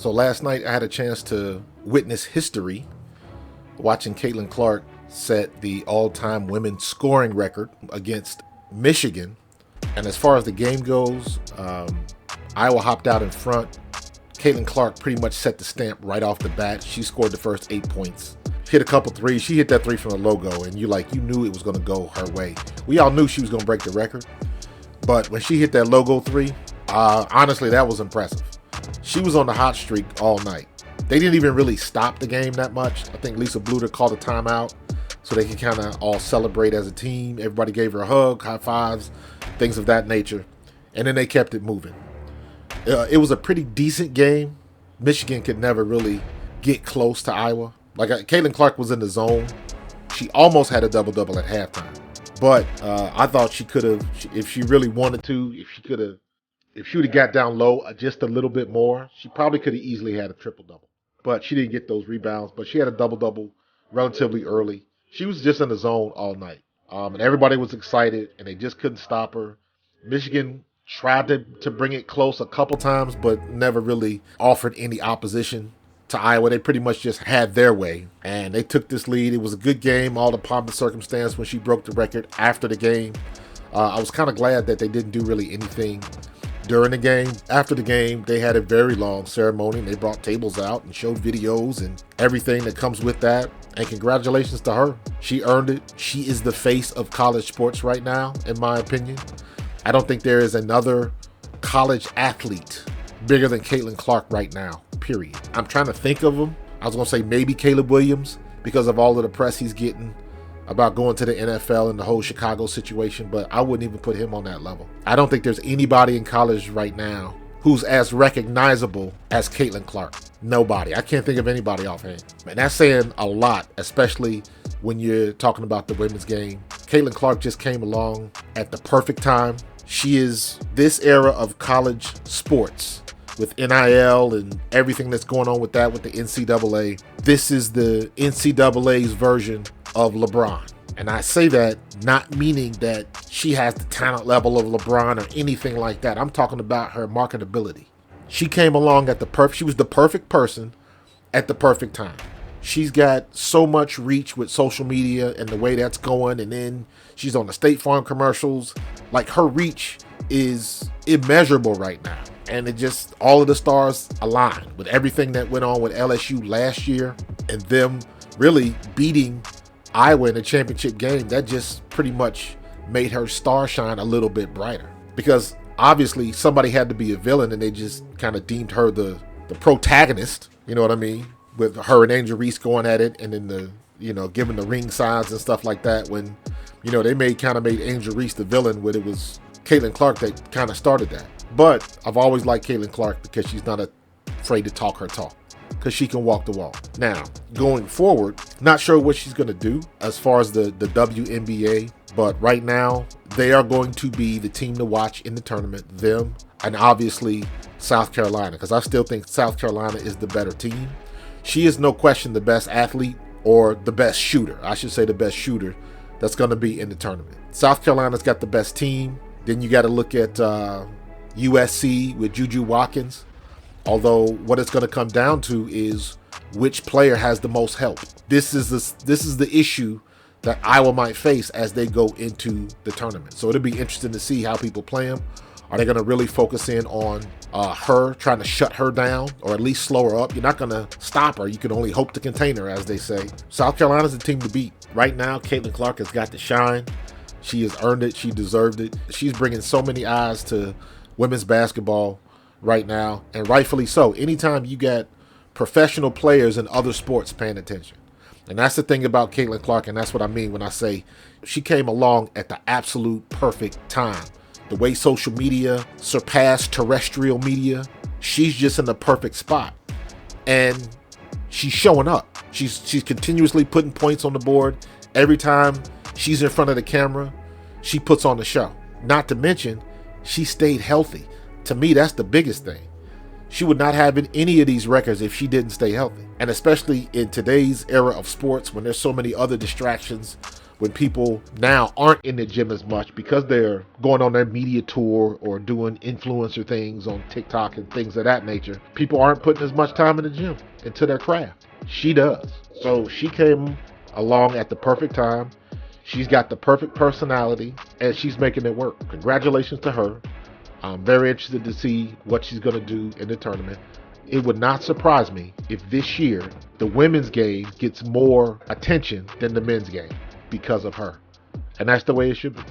So last night I had a chance to witness history, watching Caitlin Clark set the all-time women's scoring record against Michigan. And as far as the game goes, Iowa hopped out in front. Caitlin Clark pretty much set the stamp right off the bat. She scored the first 8 points. Hit a couple threes. She hit that three from the logo, and you knew it was going to go her way. We all knew she was going to break the record. But when she hit that logo three, honestly, that was impressive. She was on the hot streak all night. They didn't even really stop the game that much. I think Lisa Bluter called a timeout so they could kind of all celebrate as a team. Everybody gave her a hug, high fives, things of that nature. And then they kept it moving. It was a pretty decent game. Michigan could never really get close to Iowa. Caitlin Clark was in the zone. She almost had a double-double at halftime. But I thought she could have, if she really wanted to, if she would have got down low just a little bit more, she probably could have easily had a triple-double. But she didn't get those rebounds. But she had a double-double relatively early. She was just in the zone all night. And everybody was excited, and they just couldn't stop her. Michigan tried to bring it close a couple times, but never really offered any opposition to Iowa. They pretty much just had their way, and they took this lead. It was a good game, all the pomp and circumstance when she broke the record after the game. I was kind of glad that they didn't do really anything during the game. After the game, they had a very long ceremony, and they brought tables out and showed videos and everything that comes with that. And congratulations to her. She earned it. She is the face of college sports right now, in my opinion. I don't think there is another college athlete bigger than Caitlin Clark right now, period. I'm trying to think of them. I was going to say maybe Caleb Williams because of all of the press he's getting about going to the NFL and the whole Chicago situation, but I wouldn't even put him on that level. I don't think there's anybody in college right now who's as recognizable as Caitlin Clark. Nobody. I can't think of anybody offhand. And that's saying a lot, especially when you're talking about the women's game. Caitlin Clark just came along at the perfect time. She is this era of college sports with NIL and everything that's going on with that with the NCAA. This is the NCAA's version of LeBron. And I say that not meaning that she has the talent level of LeBron or anything like that. I'm talking about her marketability. She came along at she was the perfect person at the perfect time. She's got so much reach with social media and the way that's going, and then she's on the State Farm commercials. Her reach is immeasurable right now. And it just, all of the stars align with everything that went on with LSU last year and them really beating Iowa in the championship game. That just pretty much made her star shine a little bit brighter. Because obviously somebody had to be a villain, and they just kind of deemed her the protagonist, you know what I mean? With her and Angel Reese going at it, and then giving the ring signs and stuff like that, when, they made Angel Reese the villain, when it was Caitlin Clark that kind of started that. But I've always liked Caitlin Clark because she's not afraid to talk her talk, because she can walk the walk. Now, going forward, not sure what she's going to do as far as the WNBA, but right now, they are going to be the team to watch in the tournament, them, and obviously South Carolina, because I still think South Carolina is the better team. She is no question the best athlete, or the best shooter. I should say the best shooter that's going to be in the tournament. South Carolina's got the best team. Then you got to look at USC with Juju Watkins. Although what it's going to come down to is which player has the most help. This is the issue that Iowa might face as they go into the tournament. So it'll be interesting to see how people play them. Are they going to really focus in on her, trying to shut her down, or at least slow her up? You're not going to stop her. You can only hope to contain her, as they say. South Carolina's the team to beat. Right now, Caitlin Clark has got to shine. She has earned it. She deserved it. She's bringing so many eyes to women's basketball right now, and rightfully so. Anytime you got professional players in other sports paying attention. And that's the thing about Caitlin Clark, and that's what I mean when I say she came along at the absolute perfect time. The way social media surpassed terrestrial media, she's just in the perfect spot. And she's showing up. She's continuously putting points on the board. Every time she's in front of the camera, she puts on the show. Not to mention, she stayed healthy. To me, that's the biggest thing. She would not have any of these records if she didn't stay healthy. And especially in today's era of sports, when there's so many other distractions when people now aren't in the gym as much because they're going on their media tour or doing influencer things on TikTok and things of that nature, people aren't putting as much time in the gym into their craft. She does. So she came along at the perfect time. She's got the perfect personality, and she's making it work. Congratulations to her. I'm very interested to see what she's going to do in the tournament. It would not surprise me if this year the women's game gets more attention than the men's game because of her. And that's the way it should be.